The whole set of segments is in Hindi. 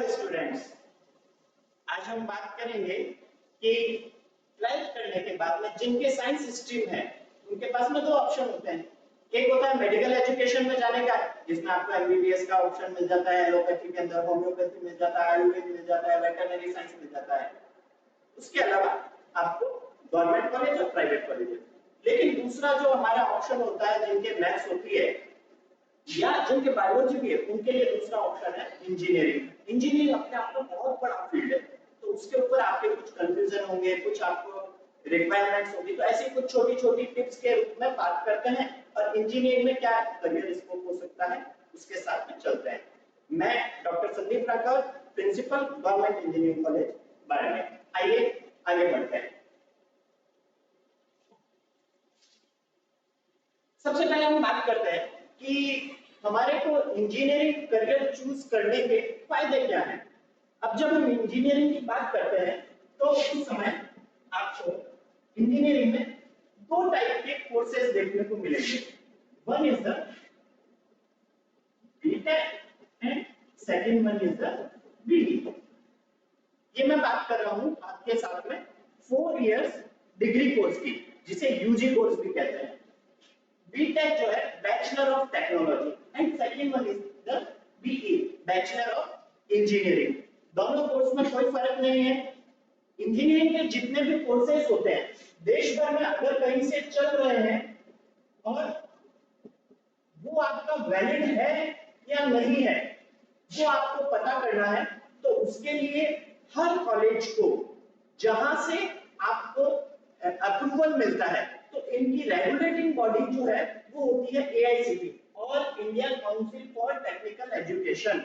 स्टूडेंट्स, आज हम बात करेंगे कि 12th करने के बाद में जिनके साइंस स्ट्रीम है उनके पास में दो ऑप्शन होते हैं। एक होता है मेडिकल एजुकेशन में जाने का, जिसमें आपको एमबीबीएस का ऑप्शन मिल जाता है, एलोपैथी के अंदर होम्योपैथी मिल जाता है, आयुर्वेद मिल जाता है, वेटरनरी साइंस मिल जाता है। उसके अलावा आपको गवर्नमेंट कॉलेज और प्राइवेट कॉलेज। लेकिन दूसरा जो हमारा ऑप्शन होता है, जिनके मैथ्स होती है या जिनके बायोलॉजी भी है, उनके लिए दूसरा ऑप्शन है इंजीनियरिंग। इंजीनियरिंग अपने आप में बहुत बड़ा फील्ड है, तो उसके ऊपर आपके कुछ कंफ्यूजन होंगे, कुछ आपको रिक्वायरमेंट्स होगी, तो ऐसी कुछ छोटी छोटी टिप्स के रूप में बात करते हैं और इंजीनियरिंग में क्या करियर स्कोप हो सकता है उसके साथ में चलते हैं। मैं doctor Sandeep Rathore, principal government engineering college Barmer. आइए आगे बढ़ते हैं। सबसे पहले हम बात करते हैं कि हमारे को इंजीनियरिंग करियर चूज करने के फायदे क्या हैं। अब जब हम इंजीनियरिंग की बात करते हैं तो उस समय आपको इंजीनियरिंग में दो टाइप के कोर्सेज देखने को मिलेंगे। One is the BTech and second one is the BE. ये मैं बात कर रहा हूं आपके साथ में 4 इयर्स डिग्री कोर्स की, जिसे यूजी कोर्स भी कहते हैं। बीटेक जो है bachelor of technology and second one is the BE, bachelor of engineering. दोनों कोर्स में कोई फर्क नहीं है। इंजीनियरिंग के जितने भी कोर्सेज होते हैं देश भर में अगर कहीं से चल रहे हैं और वो आपका वैलिड है या नहीं है, वो आपको पता करना है। तो उसके लिए हर कॉलेज को जहां से आपको अप्रूवल मिलता है, तो इनकी रेगुलेटिंग बॉडी जो है वो होती है एआईसीटी और Indian council for technical education.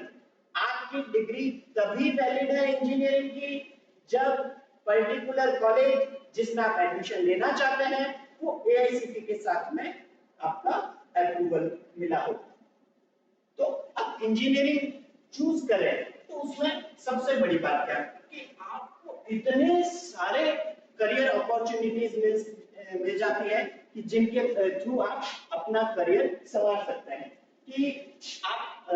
आपकी डिग्री तभी वैलिड है इंजीनियरिंग की जब पर्टिकुलर कॉलेज जिसमें आप एडमिशन लेना चाहते हैं वो एआईसीटी के साथ में आपका अप्रूवल मिला हो। तो अब इंजीनियरिंग चूज करें तो उसमें सबसे बड़ी बात क्या है कि आपको इतने सारे करियर अपॉर्चुनिटीज मिल जाती है कि जिनके थ्रू आप अपना करियर संवार सकते हैं। कि आप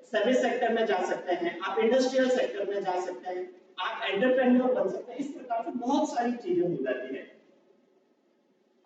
सर्विस सेक्टर में जा सकते हैं, आप इंडस्ट्रियल सेक्टर में जा सकते हैं, आप एंटरप्रेन्योर बन सकते हैं। इस प्रकार से बहुत सारी चीजें हो जाती है।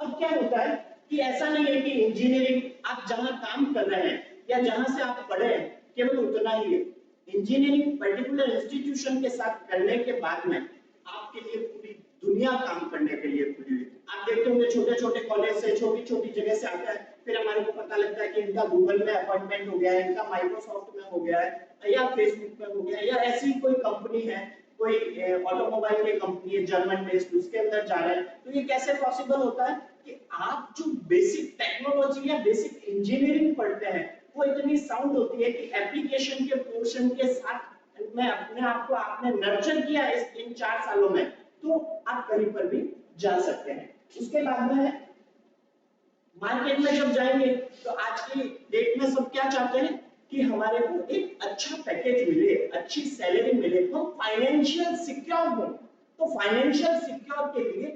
अब क्या होता है कि ऐसा नहीं है कि इंजीनियरिंग आप जहां काम कर रहे हैं या जहां से आप पढ़े हैं केवल उतना ही है। इंजीनियरिंग पर्टिकुलर इंस्टीट्यूशन के साथ करने के बाद में आपके लिए पूरी दुनिया काम करने के लिए खुली हुई। आप देखते होंगे छोटे छोटे कॉलेज से, छोटी छोटी जगह से आते हैं, फिर हमारे को पता लगता है कि इनका गूगल में अपॉइंटमेंट हो गया है, इनका माइक्रोसॉफ्ट में हो गया है या फेसबुक में हो गया है, या ऐसी कोई कंपनी है, कोई ऑटोमोबाइल की कंपनी है जर्मन बेस्ड, उसके अंदर जा रहे हैं। तो ये कैसे पॉसिबल होता है कि आप जो बेसिक टेक्नोलॉजी या बेसिक इंजीनियरिंग पढ़ते हैं वो इतनी साउंड होती है कि एप्लीकेशन के पोर्शन के साथ में अपने आप को आपने नर्चर किया इन 4 सालों में, तो आप कहीं पर भी जा सकते हैं। उसके बाद में मार्केट में जब जाएंगे तो आज की डेट में सब क्या चाहते हैं कि हमारे को एक अच्छा पैकेज मिले, अच्छी सैलरी मिले, हम फाइनेंशियल सिक्योर हो। तो फाइनेंशियल सिक्योर के लिए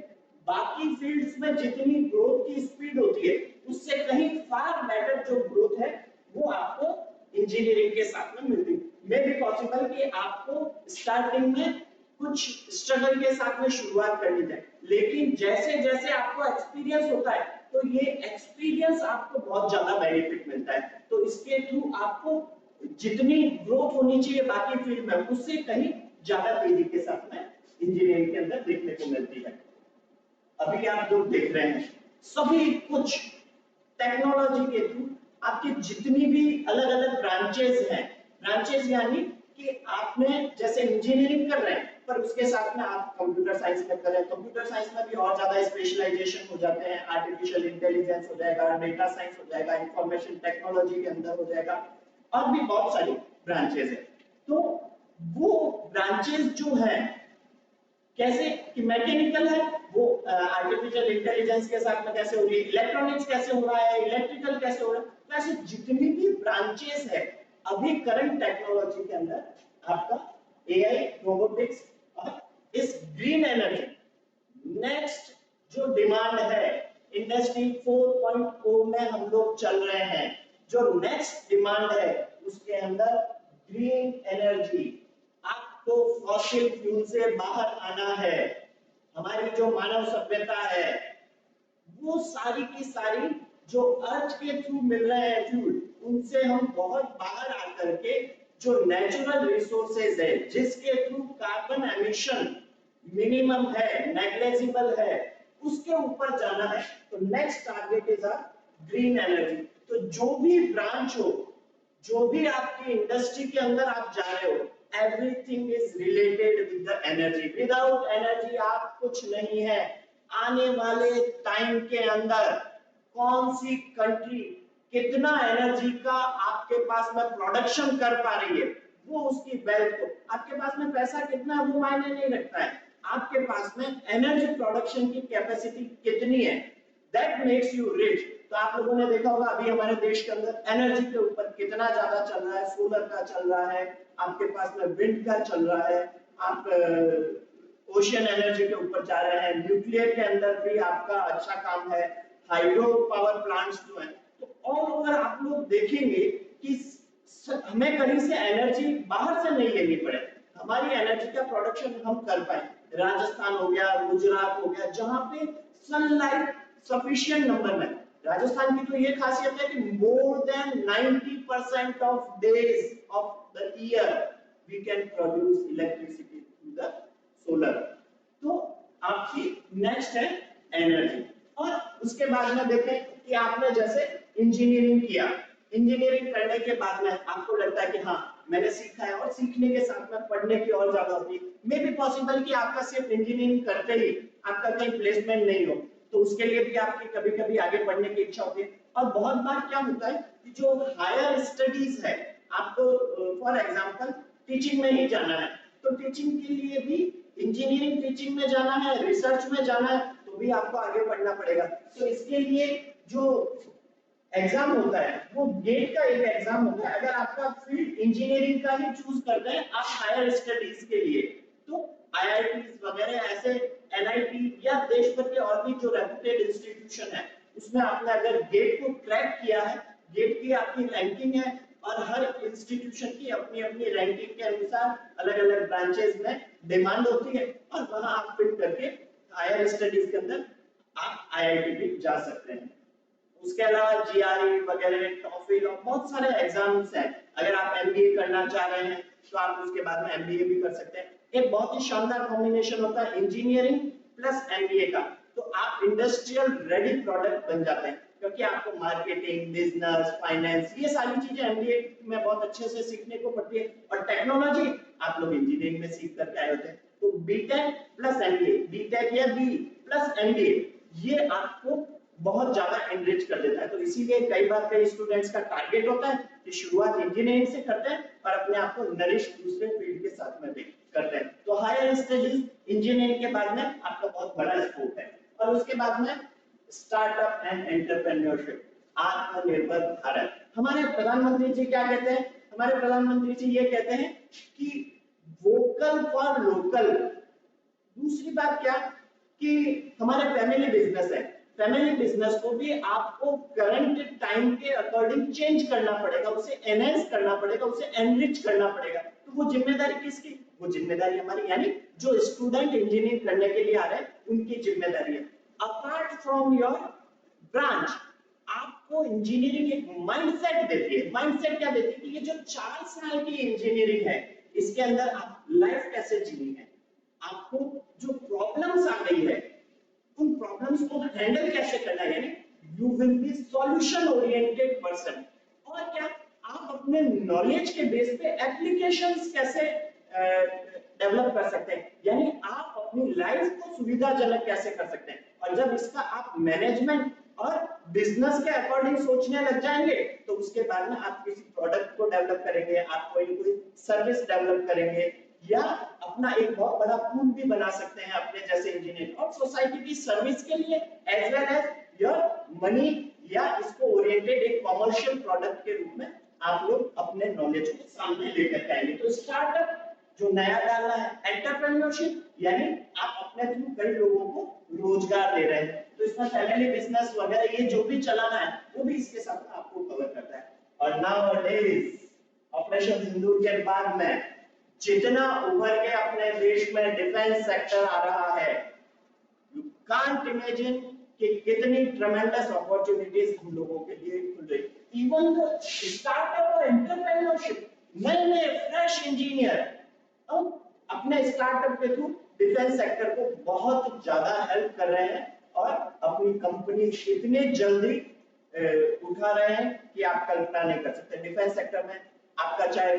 बाकी फील्ड्स में जितनी ग्रोथ की स्पीड होती है उससे कहीं फार बेटर जो ग्रोथ है वो आपको इंजीनियरिंग के साथ में मिलती है। मे भी पॉसिबल कि आपको स्टार्टिंग में कुछ स्ट्रगल के साथ में शुरुआत करनी चाहिए, लेकिन जैसे जैसे आपको एक्सपीरियंस होता है तो ये एक्सपीरियंस आपको बहुत ज्यादा बेनिफिट मिलता है। तो इसके थ्रू आपको जितनी ग्रोथ होनी चाहिए बाकी फील्ड में उससे कहीं ज्यादा तेजी के साथ में इंजीनियरिंग के अंदर देखने को मिलती है। अभी आप लोग देख रहे हैं सभी कुछ टेक्नोलॉजी के थ्रू आपकी जितनी भी अलग अलग ब्रांचेस हैं, ब्रांचेस यानी कि आपने जैसे इंजीनियरिंग कर रहे हैं पर उसके साथ में आप कंप्यूटर साइंस में कर रहे हैं, कंप्यूटर साइंस में भी और ज्यादा स्पेशलाइजेशन हो जाते हैं, आर्टिफिशियल इंटेलिजेंस हो जाएगा, डेटा साइंस हो जाएगा, इंफॉर्मेशन टेक्नोलॉजी के अंदर हो जाएगा, और भी बहुत सारी ब्रांचेस है। तो वो ब्रांचेस जो है कैसे कि मैकेनिकल है वो आर्टिफिशियल इंटेलिजेंस के साथ में कैसे हो रही है, इलेक्ट्रॉनिक्स कैसे हो रहा है, इलेक्ट्रिकल कैसे हो रहा है, तो ऐसे जितनी भी ब्रांचेस है अभी करंट टेक्नोलॉजी के अंदर आपका एआई, रोबोटिक्स और इस ग्रीन एनर्जी नेक्स्ट जो डिमांड है इंडस्ट्री 4.0 में हम लोग चल रहे हैं। जो नेक्स्ट डिमांड है उसके अंदर ग्रीन एनर्जी, फॉसिल फ्यूल से बाहर आना है, हमारी जो मानव सभ्यता है वो सारी की सारी जो अर्थ के थ्रू मिल रहे हैं फ्यूल, उनसे हम बहुत बाहर आकर के जो नेचुरल रिसोर्सेज है जिसके थ्रू कार्बन एमिशन मिनिमम है, नेग्लेजिबल है, उसके ऊपर जाना है। तो next target is green energy. तो जो भी ब्रांच हो, जो भी आपकी इंडस्ट्री के अंदर आप जा रहे हो, everything is related with the energy. Without energy आप कुछ नहीं है। आने वाले टाइम के अंदर कौन सी कंट्री कितना एनर्जी का आपके पास में प्रोडक्शन कर पा रही है, वो उसकी वेल्थ को, आपके पास में पैसा कितना है वो मायने नहीं रखता है, आपके पास में एनर्जी प्रोडक्शन की कैपेसिटी कितनी है, दैट मेक्स यू रिच। तो आप लोगों ने देखा होगा अभी हमारे देश के अंदर एनर्जी के ऊपर कितना ज्यादा चल रहा है, सोलर का चल रहा है, आपके पास में विंड का चल रहा है, आप ओशियन एनर्जी के ऊपर जा रहे हैं, न्यूक्लियर के अंदर भी आपका अच्छा काम है, हाइड्रो पावर प्लांट्स जो है। तो ऑल ओवर आप लोग देखेंगे कि हमें कहीं से एनर्जी बाहर से नहीं लेनी पड़े, हमारी एनर्जी का प्रोडक्शन हम कर पाए। राजस्थान हो गया, गुजरात हो गया, जहां पे सनलाइट सफिशिएंट नंबर में, राजस्थान की तो ये खासियत है कि more than 90% of days of the year we can produce electricity through the solar. तो आपकी नेक्स्ट है एनर्जी। और उसके बाद में देखें कि आपने जैसे इंजीनियरिंग किया, इंजीनियरिंग करने के बाद में आपको लगता है कि हाँ मैंने सीखा है, और सीखने के साथ में पढ़ने की और ज्यादा होती है। मे बी पॉसिबल कि आपका सिर्फ इंजीनियरिंग करते ही आपका कहीं प्लेसमेंट नहीं हो, तो उसके लिए भी आपकी कभी कभी आगे पढ़ने की इच्छा होती है। और बहुत बार क्या होता है कि जो हायर स्टडीज है, आपको फॉर एग्जांपल टीचिंग में ही जाना है, तो टीचिंग के लिए भी इंजीनियरिंग टीचिंग में जाना है, रिसर्च में जाना है, तो भी आपको आगे पढ़ना पड़ेगा। तो इसके लिए जो एग्जाम होता है वो गेट का एक एग्जाम होता है। अगर आपका फील्ड इंजीनियरिंग का ही चूज करते हैं आप हायर स्टडीज के लिए, तो आईआईटी वगैरह ऐसे एनआईटी या देश भर के और भी जो रेप्यूटेड इंस्टीट्यूशन है, उसमें आपने अगर गेट को क्रैक किया है, गेट की आपकी रैंकिंग है, और हर इंस्टीट्यूशन की अपनी अपनी रैंकिंग के अनुसार अलग अलग ब्रांचेस में डिमांड होती है, और वहां आप फिट करके हायर स्टडीज के अंदर आप आईआईटी भी जा सकते हैं। उसके अलावा जीआरई वगैरह, टॉफिल और बहुत सारे एग्जाम्स हैं। अगर आप एमबीए करना चाह रहे हैं तो आप उसके बाद में एमबीए भी कर सकते हैं। एक बहुत ही शानदार कॉम्बिनेशन होता है इंजीनियरिंग प्लस एमबीए का, तो आप इंडस्ट्रियल रेडी प्रोडक्ट बन जाते हैं, क्योंकि आपको मार्केटिंग, बिजनेस, फाइनेंस, ये सारी चीजें एमबीए में बहुत अच्छे से सीखने को पड़ती है, और टेक्नोलॉजी आप लोग इंजीनियरिंग में सीख करके आए होते हैं। तो बीटेक प्लस एमबीए, बीटेक या बी प्लस एमबीए, ये आपको बहुत ज्यादा एनरिच कर देता है। तो इसीलिए कई बार कई स्टूडेंट्स का टारगेट होता है कि शुरुआत इंजीनियरिंग से करते हैं और अपने आप को नरिश दूसरे फील्ड के साथ में भी करते हैं। तो हायर स्टडीज इंजीनियरिंग के बाद में आपका बहुत बड़ा स्कोप है। और उसके बाद में स्टार्टअप एंड एंटरप्रेन्योरशिप, आत्मनिर्भर भारत। हमारे प्रधानमंत्री जी क्या कहते हैं? हमारे प्रधानमंत्री जी ये कहते हैं कि वोकल फॉर लोकल। दूसरी बात क्या कि हमारे फैमिली बिजनेस है, फैमिली बिजनेस को भी आपको करंट टाइम के अकॉर्डिंग चेंज करना पड़ेगा, उसे एनहेंस करना पड़ेगा, उसे एनरिच करना पड़ेगा। तो वो जिम्मेदारी किसकी? वो जिम्मेदारी हमारी, यानी जो स्टूडेंट इंजीनियरिंग करने के लिए आ रहे हैं उनकी जिम्मेदारी है। अपार्ट फ्रॉम योर ब्रांच, आपको इंजीनियरिंग एक माइंडसेट देती है। माइंडसेट क्या देती है कि ये जो 4 साल की इंजीनियरिंग है, इसके अंदर आप लाइफ कैसे जीनी है, आपको जो प्रॉब्लम्स आ गई है उन प्रॉब्लम्स को हैंडल कैसे करना है, यानी you will be solution oriented person. और क्या, आप अपने नॉलेज के बेस पे एप्लीकेशंस कैसे डेवलप कर सकते हैं, यानी आप अपनी लाइफ को सुविधाजनक कैसे कर सकते हैं। और जब इसका आप मैनेजमेंट और बिजनेस के अकॉर्डिंग सोचने लग जाएंगे, तो उसके बाद में आप किसी प्रोडक्ट को डेवलप करेंगे, आप कोई सर्विस डेवलप करेंगे, या अपना एक बहुत बड़ा पूल भी बना सकते हैं अपने जैसे इंजीनियर, और सोसाइटी की सर्विस के लिए as well as your money, या इसको ओरिएंटेड एक कमर्शियल प्रोडक्ट के रूप में आप लोग अपने नॉलेज को सामने लेकर आएंगे। तो स्टार्टअप जो नया डालना है, एंटरप्रेन्योरशिप यानी आप अपने थ्रू कई लोगों को रोजगार दे रहे हैं, तो इसमें फैमिली बिजनेस वगैरह ये जो भी चलाना है वो भी इसके साथ आपको कवर करता है। और नाउ डेज ऑपरेशन सिंदूर के बाद में जितना उभर के अपने देश में डिफेंस सेक्टर आ रहा है, यू कांट इमेजिन कि कितनी ट्रेमेंडस अपॉर्चुनिटीज हम लोगों के लिए खुल रही। इवन द स्टार्टअप और एंटरप्रेन्योरशिप, नए नए फ्रेश इंजीनियर अपने स्टार्टअप के थ्रू डिफेंस सेक्टर को बहुत ज्यादा हेल्प कर रहे हैं और अपनी कंपनी इतने जल्दी उठा रहे हैं कि आप कल्पना नहीं कर सकते। डिफेंस सेक्टर में आपका चाहे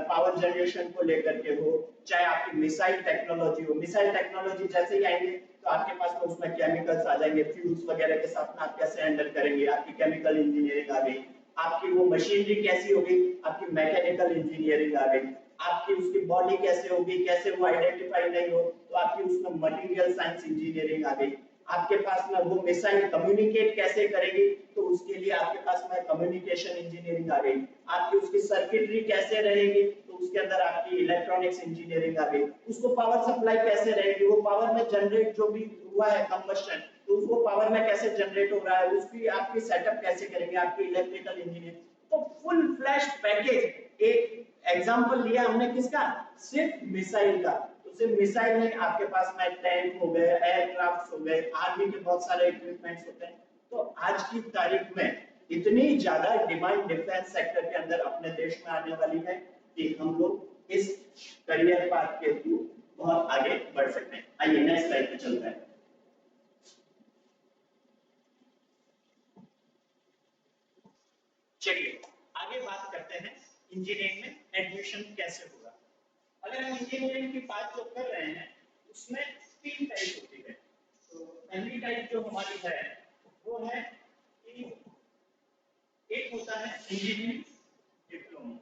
पावर जनरेशन को लेकर के हो, चाहे आपकी मिसाइल टेक्नोलॉजी हो, मिसाइल टेक्नोलॉजी जैसे ही आएंगे तो आपके पास तो उसमें केमिकल्स आ जाएंगे, फ्यूल्स वगैरह के साथ में आप कैसे हैंडल करेंगे, आपकी केमिकल इंजीनियरिंग आ गई, आपकी वो मशीनरी कैसी होगी, आपकी मैकेनिकल इंजीनियरिंग आ गई, आपकी उसकी बॉडी कैसे होगी, कैसे वो आइडेंटिफाई नहीं हो तो आपकी उसमें मटेरियल साइंस इंजीनियरिंग आ गई, आपके पास में वो मिसाइल कम्युनिकेट कैसे करेगी तो उसके लिए आपके पास में कम्युनिकेशन इंजीनियरिंग आ गई, आपकी उसकी सर्किटरी कैसे रहेगी तो उसके अंदर आपकी इलेक्ट्रॉनिक्स इंजीनियरिंग आ गई, उसको पावर सप्लाई कैसे रहेगी, वो पावर में जनरेट जो भी हुआ है कंबस्शन तो उसको पावर में कैसे जनरेट हो रहा है, उसकी आपकी सेटअप कैसे करेंगे, आपकी इलेक्ट्रिकल इंजीनियर। तो फुल फ्लैश पैकेज। एक एग्जांपल लिया हमने किसका, सिर्फ मिसाइल का, तो सिर्फ मिसाइल नहीं, आपके पास में टैंक हो गए, एयरक्राफ्ट हो गए, आर्मी के बहुत सारे इक्विपमेंट्स होते हैं। तो आज की तारीख में इतनी ज्यादा डिमांड डिफेंस सेक्टर के अंदर अपने देश में आने वाली है कि हम लोग इस करियर पाथ के थ्रू बहुत आगे बढ़ सकते हैं। आइए नेक्स्ट स्लाइड पे चलते हैं। चलिए आगे बात करते हैं इंजीनियरिंग में एडमिशन कैसे होगा। अगर हम इंजीनियरिंग की बात जो कर रहे हैं उसमें तीन टाइप होती है। तो पहली टाइप जो हमारी है वो है कि एक होता है इंजीनियरिंग डिप्लोमा,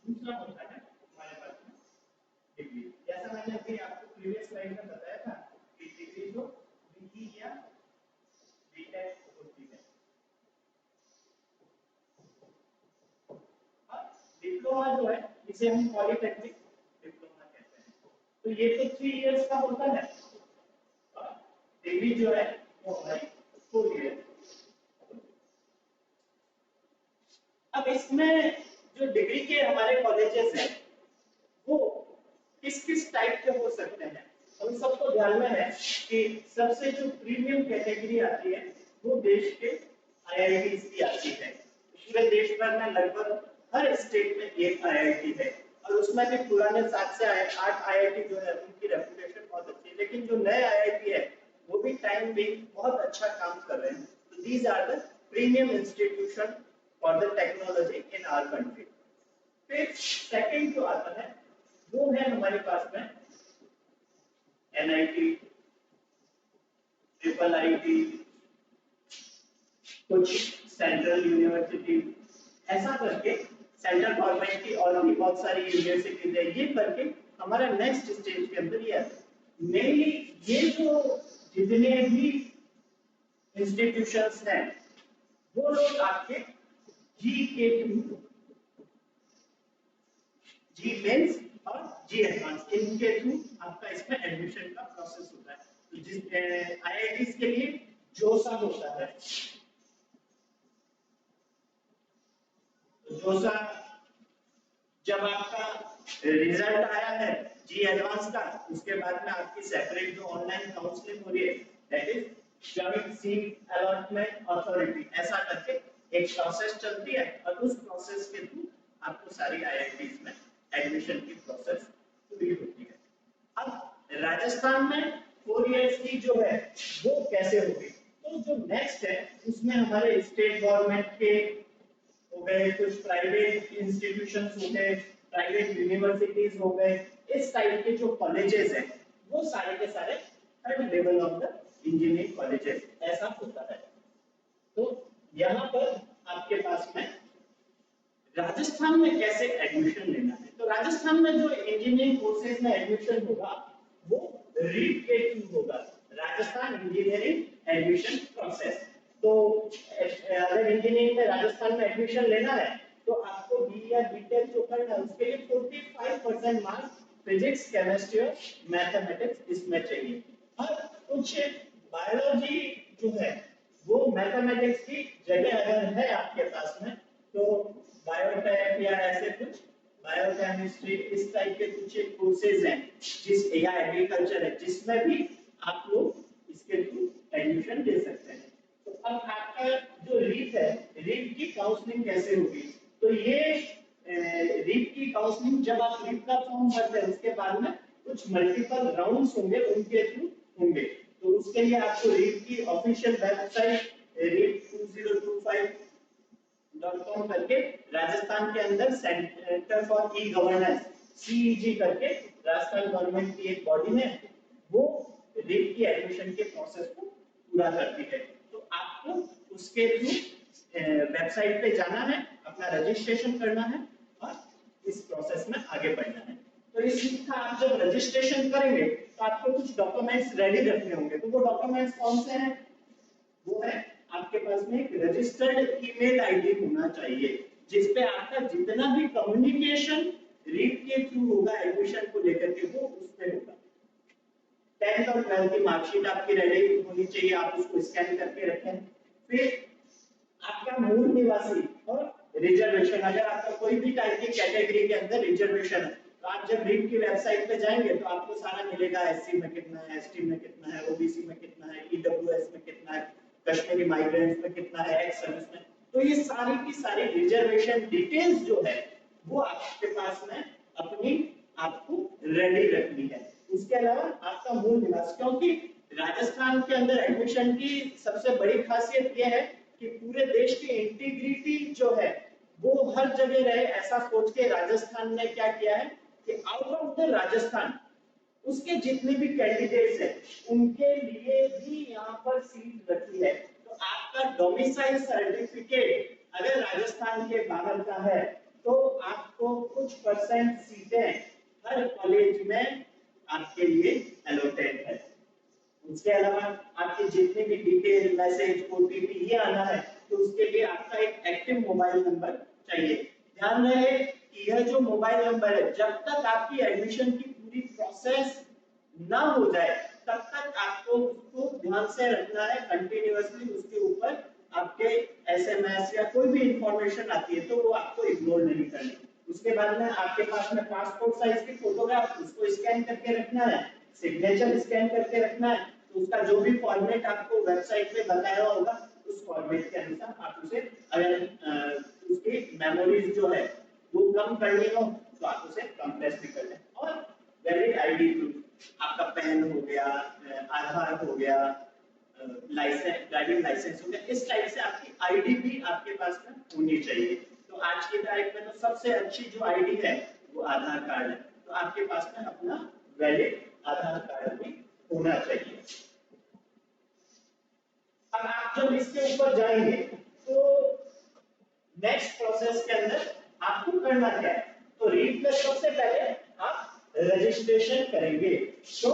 दूसरा होता है हमारे पास में डिग्री। जैसा मैंने अभी आपको प्रीवियस स्लाइड में बताया था कि डिग्री जो बीई या बीटेक होती है। डिप्लोमा जो है इसे हम पॉलिटेक्निक डिप्लोमा कहते हैं। तो ये तो 3 इयर्स का होता है, डिग्री जो है वो हमारी 4 इयर्स। अब इसमें जो डिग्री के हमारे कॉलेजेस हैं वो किस किस टाइप के हो सकते हैं। हम सबको ध्यान में है कि सबसे जो प्रीमियम कैटेगरी आती है वो देश के आईआईटीज की आती है। पूरे देश भर में लगभग हर स्टेट में एक आईआईटी है और उसमें भी पुराने 7 से 8 आईआईटी जो है उनकी रेपुटेशन बहुत अच्छी है, लेकिन जो नए आईआईटी है वो भी टाइम भी बहुत अच्छा काम कर रहे हैं। तो these are the premium institution for the technology in our country. फिर सेकंड जो आता है वो है हमारे पास में एनआईटी, ट्रिपल आईटी, कुछ सेंट्रल यूनिवर्सिटी, ऐसा करके सेंट्रल गवर्नमेंट की और भी बहुत सारी यूनिवर्सिटीज है। ये करके हमारा नेक्स्ट स्टेज के अंदर ये है। मेनली ये जो जितने भी इंस्टीट्यूशंस हैं वो लोग आपके जी के थ्रू, जी मेंस और जी एडवांस इनके थ्रू आपका इसमें एडमिशन का प्रोसेस होता है। तो जिस आईआईटीज के लिए जोसा होता है, तो जोसा जब आपका रिजल्ट आया है जी एडवांस का, उसके बाद में आपकी सेपरेट जो ऑनलाइन काउंसलिंग हो रही है that is joint seat allotment authority, ऐसा करके एक प्रोसेस चलती है और उस प्रोसेस के थ्रू आपको सारी आईआईटीज में एडमिशन की प्रोसेस पूरी होती है। अब राजस्थान में 4 इयर्स की जो है वो कैसे होगी, तो जो नेक्स्ट है उसमें हमारे स्टेट गवर्नमेंट के हो गए, कुछ प्राइवेट इंस्टीट्यूशंस हो गए, प्राइवेट यूनिवर्सिटीज हो गए, इस टाइप के जो कॉलेजेस हैं वो सारे के सारे third level of the engineering colleges ऐसा होता है। तो यहाँ पर आपके पास में राजस्थान में कैसे एडमिशन लेना है, तो राजस्थान में जो इंजीनियरिंग कोर्सेज में एडमिशन होगा वो रीट के थ्रू होगा, राजस्थान इंजीनियरिंग एडमिशन प्रोसेस। तो अगर इंजीनियरिंग में राजस्थान में एडमिशन लेना है तो आपको बी या बीटेक जो करना है उसके लिए 45% मार्क्स फिजिक्स, केमिस्ट्री और मैथमेटिक्स इसमें चाहिए। और कुछ बायोलॉजी जो है वो मैथमेटिक्स की जगह अगर है आपके पास में तो बायोटेक या ऐसे कुछ बायोकेमिस्ट्री इस टाइप के कुछ कोर्सेज हैं जिस या एग्रीकल्चर है जिसमें भी आप लोग इसके थ्रू एडमिशन ले सकते हैं। तो अब आपका जो रीट है, रीट की काउंसलिंग कैसे होगी? तो ये रीट की काउंसलिंग जब आप रीट का फॉर्म भरते हैं उसके बाद में कुछ मल्टीपल राउंड्स होंगे, उनके थ्रू होंगे। तो उसके लिए आपको रीट की ऑफिशियल वेबसाइट read2025.com करके राजस्थान के अंदर centre for e governance CEZ करके राजस्थान गवर्नमेंट की एक बॉडी है, वो रीट की एडमिशन के प्रोसेस को पूरा करती है। तो आपको उसके थ्रू वेबसाइट पे जाना है, अपना रजिस्ट्रेशन करना है और इस प्रोसेस में आगे बढ़ना है। तो इस आप जब रजिस्ट्रेशन करेंगे तो आपको कुछ डॉक्यूमेंट्स रेडी रखने होंगे। तो वो डॉक्यूमेंट्स कौन से हैं? वो है आपके पास में एक रजिस्टर्ड ईमेल आईडी होना चाहिए जिसपे आपका जितना भी कम्युनिकेशन रीट के थ्रू होगा एडमिशन को लेकर के वो उस पे होगा। 10th और 12th की मार्कशीट आपकी रेडी होनी चाहिए, आप उसको स्कैन करके रखें। फिर आपका मूल निवासी और रिजर्वेशन, अगर आपका कोई भी टाइप की कैटेगरी के अंदर रिजर्वेशन है तो आप जब रीट की वेबसाइट पे जाएंगे तो आपको सारा मिलेगा, एससी में कितना है, एसटी में कितना है, ओबीसी में कितना है, ईडब्ल्यूएस में कितना है, कश्मीरी माइग्रेंट्स में कितना है, एक्स सर्विस में। तो ये सारी की सारी रिजर्वेशन डिटेल्स जो है वो आपके पास में अपनी आपको रेडी रखनी है। उसके अलावा आपका मूल निवास, क्योंकि राजस्थान के अंदर एडमिशन की सबसे बड़ी खासियत यह है कि पूरे देश की इंटीग्रिटी जो है वो हर जगह रहे, ऐसा सोच के राजस्थान ने क्या किया है कि आउट ऑफ द राजस्थान उसके जितने भी कैंडिडेट्स हैं उनके लिए भी यहाँ पर सीट रखी है। तो आपका डोमिसाइल सर्टिफिकेट अगर राजस्थान के बाहर का है तो आपको कुछ परसेंट सीटें हर कॉलेज में आपके लिए एलोटेड है। उसके अलावा आपकी जितनी भी डिटेल, मैसेज, ओटीपी ये आना है तो उसके लिए आपका एक एक्टिव मोबाइल नंबर चाहिए। ध्यान रहे कि यह जो मोबाइल नंबर है जब तक आपकी एडमिशन की पूरी प्रोसेस ना हो जाए तब तक आपको उसको ध्यान से रखना है, कंटिन्यूअसली उसके ऊपर आपके एसएमएस या कोई भी इंफॉर्मेशन आती है तो वो आपको इग्नोर नहीं करनी। उसके बाद में आपके पास में पासपोर्ट साइज की फोटोग्राफ उसको स्कैन करके रखना है, सिग्नेचर स्कैन करके रखना है। तो उसका जो भी फॉर्मेट आपको वेबसाइट पे बताया होगा उस फॉर्मेट के अनुसार आप उसे, अगर उसकी मेमोरीज जो है वो कम करनी हो तो आप उसे कंप्रेस भी कर लें। और वैलिड आईडी प्रूफ, आपका पैन हो गया, आधार हो गया, लाइसेंस, ड्राइविंग लाइसेंस हो गया, इस टाइप से आपकी आईडी भी आपके पास में होनी चाहिए। तो आज की तारीख में तो सबसे अच्छी जो आईडी है वो आधार कार्ड है। तो आपके पास में अपना वैलिड आधार कार्ड भी होना चाहिए। अब आप जब इसके ऊपर जाएंगे तो नेक्स्ट प्रोसेस के अंदर आपको करना क्या है? तो रीड में सबसे पहले आप रजिस्ट्रेशन करेंगे। तो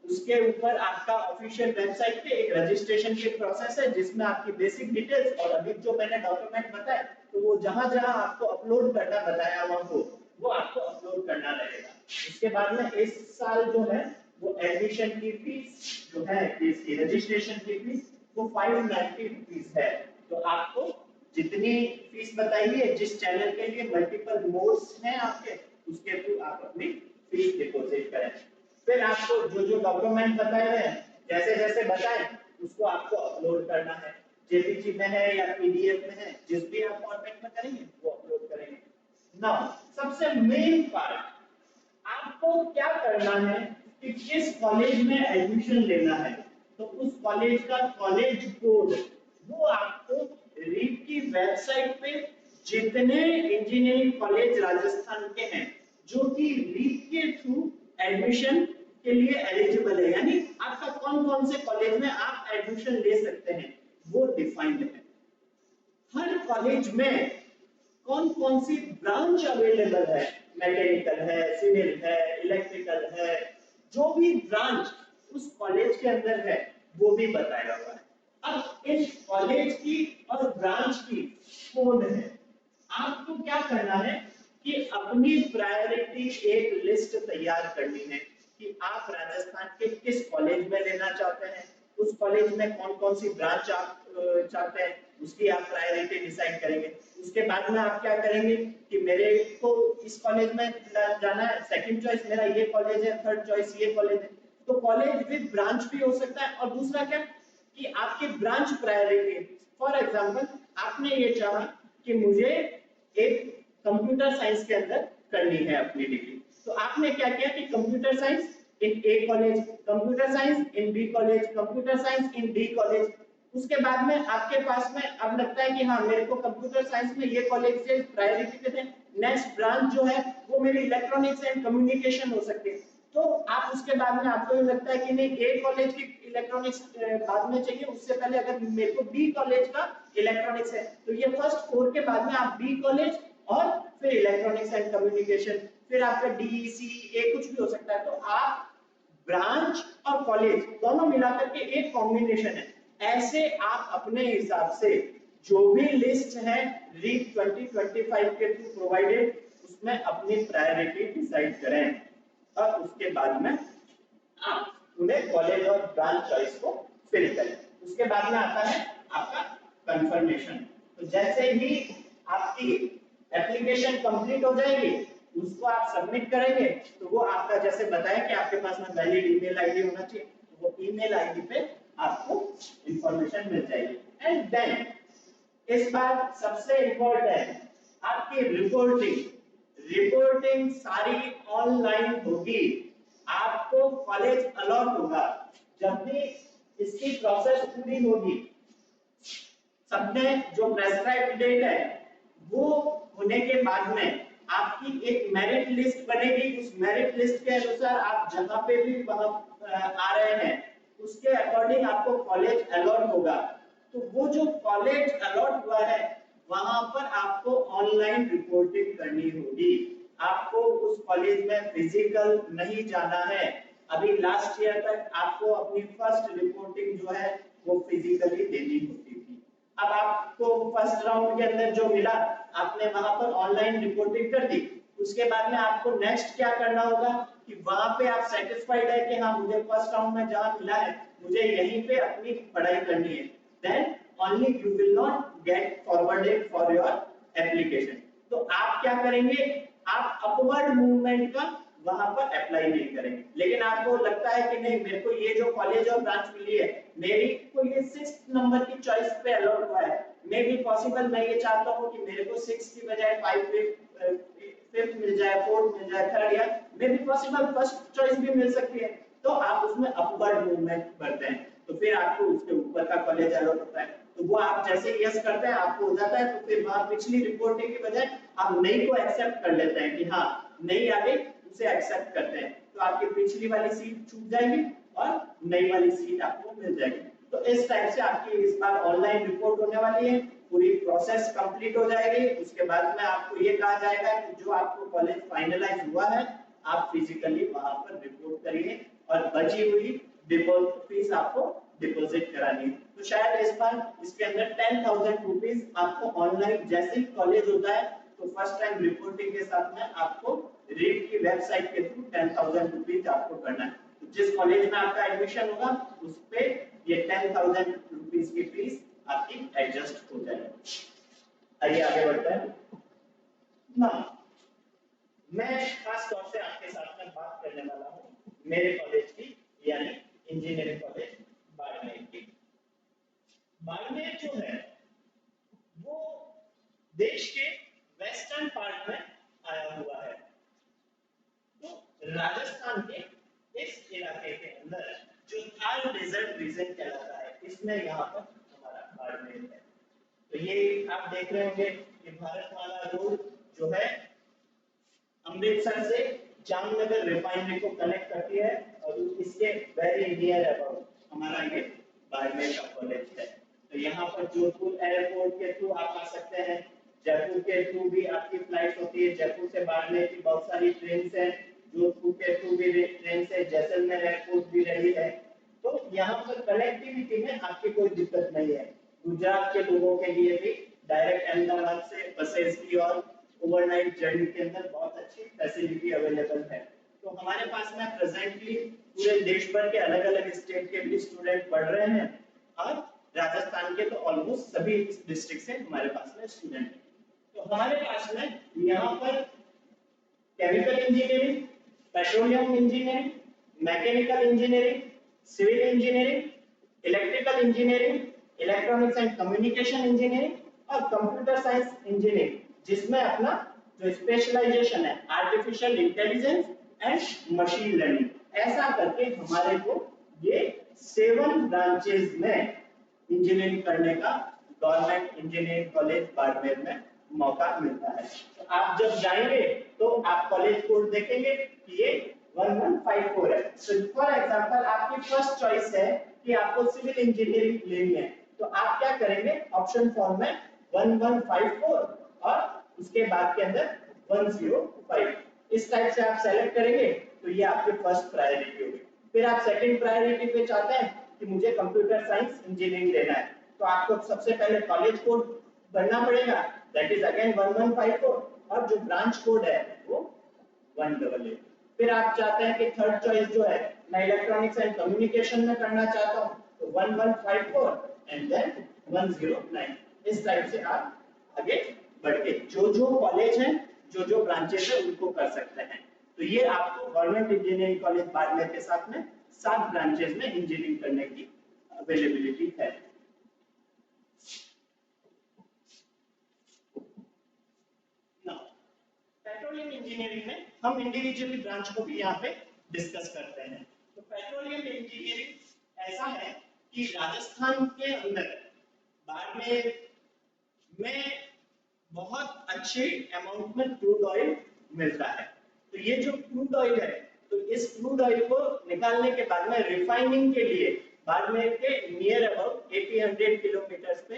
उसके ऊपर आपका ऑफिशियल वेबसाइट पे एक रजिस्ट्रेशन की प्रोसेस है जिसमें आपकी बेसिक डिटेल्स और अभी जो मैंने डॉक्यूमेंट बताया तो वो जहां-जहां आपको अपलोड करना बताया हुआ हो वो आपको अपलोड करना रहेगा। उसके बाद में इस साल जो है वो एडमिशन की फीस जो है, इसकी रजिस्ट्रेशन की फीस वो 590 रुपीस है। तो आपको जितनी फीस बताई है, जिस चैनल के लिए मल्टीपल मोड्स हैं आपके, उसके थ्रू आप अपनी फीस डिपॉजिट करें। फिर आपको जो जो डॉक्यूमेंट बताए हैं जैसे जैसे बताएं उसको आपको अपलोड करना है, जेपीजी में है या पीडीएफ में है, जिस भी आप फॉर्मेट में करेंगे वो अपलोड करेंगे। नाउ सबसे मेन पार्ट आपको क्या करना है कि किस कॉलेज में एडमिशन लेना है। तो उस कॉलेज का कॉलेज कोड वो आपको रीट की वेबसाइट पे जितने इंजीनियरिंग कॉलेज राजस्थान के हैं जो कि रीट के थ्रू एडमिशन के लिए एलिजिबल है, यानी आपका कौन कौन से कॉलेज में आप एडमिशन ले सकते हैं वो डिफाइंड है। हर कॉलेज में कौन कौन सी ब्रांच अवेलेबल है, मैकेनिकल है, सिविल है, इलेक्ट्रिकल है, जो भी ब्रांच उस कॉलेज के अंदर है वो भी बताया हुआ है। अब इस कॉलेज की और ब्रांच की कौन है, आपको क्या करना है कि अपनी प्रायोरिटी एक लिस्ट तैयार करनी है कि आप राजस्थान के किस कॉलेज में लेना चाहते हैं, उस कॉलेज में कौन कौन सी ब्रांच आप चाहते हैं, उसकी आप प्रायोरिटी डिसाइड करेंगे। उसके बाद में आप क्या करेंगे कि मेरे को इस कॉलेज में जाना है, सेकंड चॉइस मेरा ये कॉलेज है, थर्ड चॉइस ये कॉलेज है। तो कॉलेज विद ब्रांच भी हो सकता है। और दूसरा क्या कि आपकी ब्रांच प्रायोरिटी, फॉर एग्जांपल आपने ये चाहा कि मुझे एक कंप्यूटर साइंस के अंदर करनी है अपनी डिग्री, तो आपने क्या किया कि computer science in A college, computer science in B college, computer science in D college. उसके बाद में आपके पास में अब लगता है कि हाँ मेरे को कंप्यूटर साइंस में ये कॉलेज से प्रायोरिटी पे थे, नेक्स्ट ब्रांच जो है वो मेरी इलेक्ट्रॉनिक्स एंड कम्युनिकेशन हो सकती है। तो आप उसके बाद में आपको ये लगता है कि नहीं ए कॉलेज की इलेक्ट्रॉनिक्स बाद में चाहिए, उससे पहले अगर मेरे को बी कॉलेज का इलेक्ट्रॉनिक्स है तो ये फर्स्ट 4 के बाद में आप बी कॉलेज और फिर इलेक्ट्रॉनिक्स एंड कम्युनिकेशन, फिर आपका डी सी ए कुछ भी हो सकता है। तो आप ब्रांच और कॉलेज दोनों मिलाकर के एक कॉम्बिनेशन है। ऐसे आप अपने हिसाब से जो भी लिस्ट है रीड 2025 के थ्रू प्रोवाइडेड उसमें अपनी प्रायोरिटी डिसाइड करें और उसके बाद में आप उन्हें कॉलेज और ब्रांच चॉइस को फिल करें। उसके बाद में आता है आपका कंफर्मेशन। तो जैसे ही आपकी एप्लीकेशन कंप्लीट हो जाएगी उसको आप सबमिट करेंगे तो वो आपका जैसे बताया कि आपके पास में वैलिड ईमेल आईडी होना चाहिए, तो वो ईमेल आईडी पे आपको इंफॉर्मेशन मिल जाएगी। एंड देन इस बार सबसे इंपॉर्टेंट आपकी रिपोर्टिंग सारी ऑनलाइन होगी। आपको कॉलेज अलॉट होगा, जब भी इसकी प्रोसेस पूरी होगी सबने जो प्रेस्क्राइब्ड डेट है वो होने के बाद में आपकी एक मेरिट लिस्ट बनेगी। उस मेरिट लिस्ट के अनुसार आप जहां पे भी वहां आ रहे हैं उसके अकॉर्डिंग आपको कॉलेज अलॉट होगा। तो वो जो कॉलेज अलॉट हुआ है वहां पर आपको ऑनलाइन रिपोर्टिंग करनी होगी। आपको उस कॉलेज में फिजिकल नहीं जाना है। अभी लास्ट ईयर तक आपको अपनी फर्स्ट रिपोर्टिंग जो है वो फिजिकली देनी होती थी। अब आपको फर्स्ट राउंड के अंदर जो मिला आपने वहां पर ऑनलाइन रिपोर्टिंग कर दी। उसके बाद में आपको नेक्स्ट क्या करना होगा कि वहां पे आप सेटिस्फाइड है कि हाँ मुझे फर्स्ट राउंड में जहां मिला है मुझे यहीं पे अपनी पढ़ाई करनी है, then only you will not get forwarded for your application. तो आप क्या करेंगे, आप अपवर्ड मूवमेंट का वहां पर अप्लाई नहीं करेंगे। लेकिन आपको लगता है कि नहीं मेरे को ये जो कॉलेज और ब्रांच मिली है मेरी को ये 6 नंबर की चॉइस पे अलॉट हुआ है, मे बी पॉसिबल मैं ये चाहता हूँ कि मेरे को 6 की बजाय 5 मिल जाए, 4 मिल जाए, 3 या may be possible first choice भी मिल सकती है, तो आप उसमें अपवर्ड मूवमेंट करते हैं तो फिर आपको उसके ऊपर का कॉलेज अलॉट होता है। तो वो आप जैसे यस करते हैं आपको हो जाता है, तो फिर वहां पिछली रिपोर्टिंग की बजाय आप नई को एक्सेप्ट कर लेते हैं कि हाँ नई आ गई उसे एक्सेप्ट करते हैं, तो आपकी पिछली वाली सीट छूट जाएगी और नई वाली सीट आपको मिल जाएगी। तो इस टाइप से आपकी इस बार ऑनलाइन रिपोर्ट होने वाली है, पूरी प्रोसेस कंप्लीट हो जाएगी। उसके बाद में आपको ये कहा जाएगा कि जो आपको कॉलेज फाइनलाइज हुआ है आप फिजिकली वहां पर रिपोर्ट करिए और बची हुई डिपॉजिट फीस आपको डिपॉजिट करानी है। तो शायद इस बार इसके अंदर 10,000 रुपीज आपको ऑनलाइन जैसे ही कॉलेज होता है तो फर्स्ट टाइम रिपोर्टिंग के साथ में आपको रीड की वेबसाइट के थ्रू 10,000 रुपीज आपको करना है। तो जिस कॉलेज में आपका एडमिशन होगा उस पे ये 10,000 रुपीज की फीस आपकी एडजस्ट हो जाएगी। आइए आगे बढ़ते हैं ना। मैं खास तौर से आपके साथ में बात करने वाला हूँ मेरे कॉलेज की यानी इंजीनियरिंग कॉलेज बाड़मेर की। बाड़मेर जो है वो देश के वेस्टर्न पार्ट में आया हुआ है। तो राजस्थान के इस इलाके के अंदर जो थार डेजर्ट रीजन कहलाता है इसमें यहाँ पर हमारा बाड़मेर है। तो ये आप देख रहे होंगे कि भारतमाला रोड जो है अमृतसर से जामनगर रिफाइनरी को कनेक्ट करती है और इसके वेरी नियर अबाउट हमारा ये बाड़मेर का कॉलेज है। तो यहाँ पर जोधपुर एयरपोर्ट के थ्रू आप आ सकते हैं, जयपुर के थ्रू भी आपकी फ्लाइट होती है, जयपुर से बाड़मेर की बहुत सारी ट्रेन है, जोधपुर के थ्रू भी ट्रेन से जैसलमेर एयरपोर्ट भी रही है। तो यहाँ पर कनेक्टिविटी में आपकी कोई दिक्कत नहीं है। गुजरात के लोगों के लिए भी डायरेक्ट अहमदाबाद से बसेस की और ओवरनाइट जर्नी के अंदर बहुत अच्छी फैसिलिटी अवेलेबल है। तो हमारे पास में प्रेजेंटली पूरे देश भर के अलग अलग स्टेट के भी स्टूडेंट पढ़ रहे हैं और राजस्थान के तो ऑलमोस्ट सभी डिस्ट्रिक्ट से हमारे पास में स्टूडेंट हैं। तो हमारे पास में यहाँ पर chemical engineering, petroleum engineering, mechanical engineering, civil engineering, electrical engineering, electronics and communication engineering और कंप्यूटर साइंस इंजीनियरिंग, जिसमें अपना जो स्पेशलाइजेशन है artificial intelligence and machine learning, ऐसा करके हमारे को ये 7 ब्रांचेस में इंजीनियरिंग करने का गवर्नमेंट इंजीनियरिंग कॉलेज बाड़मेर में मौका मिलता है। तो आप जब जाएंगे तो आप कॉलेज कोड देखेंगे कि ये 1154 है। तो फॉर एग्जांपल आपकी फर्स्ट चॉइस है कि आपको सिविल इंजीनियरिंग लेनी है, तो आप क्या करेंगे, ऑप्शन फॉर्म में 1154 और उसके बाद के अंदर 105 इस टाइप से आप सेलेक्ट करेंगे, तो ये आपकी फर्स्ट प्रायोरिटी होगी। फिर आप सेकंड प्रायोरिटी पे चाहते हैं कि मुझे कंप्यूटर साइंस इंजीनियरिंग लेना है, तो आपको सबसे पहले कॉलेज कोड भरना पड़ेगा, दैट इज अगेन 1154 और जो ब्रांच कोड है वो 188। फिर आप चाहते हैं कि थर्ड चॉइस जो है मैं इलेक्ट्रॉनिक्स एंड कम्युनिकेशन में करना चाहता हूं, तो 1154 एंड देन 109 इस टाइप से आप आगे बढ़ के जो कॉलेज है जो ब्रांचेस है उनको कर सकते हैं। तो ये आपको गवर्नमेंट इंजीनियरिंग कॉलेज बाड़मेर के साथ में 7 ब्रांचेस में इंजीनियरिंग करने की अवेलेबिलिटी है। पेट्रोलियम इंजीनियरिंग में हम इंडिविजुअली ब्रांच को भी यहाँ पे डिस्कस करते हैं। तो पेट्रोलियम इंजीनियरिंग ऐसा है कि राजस्थान के अंदर बाड़मेर में बहुत अच्छे अमाउंट में क्रूड ऑयल मिलता है। तो ये जो क्रूड ऑयल है, तो इस क्रूड ऑयल को निकालने के बाद में रिफाइनिंग के लिए बाड़मेर के नियर अबाउट 1800 किलोमीटर पे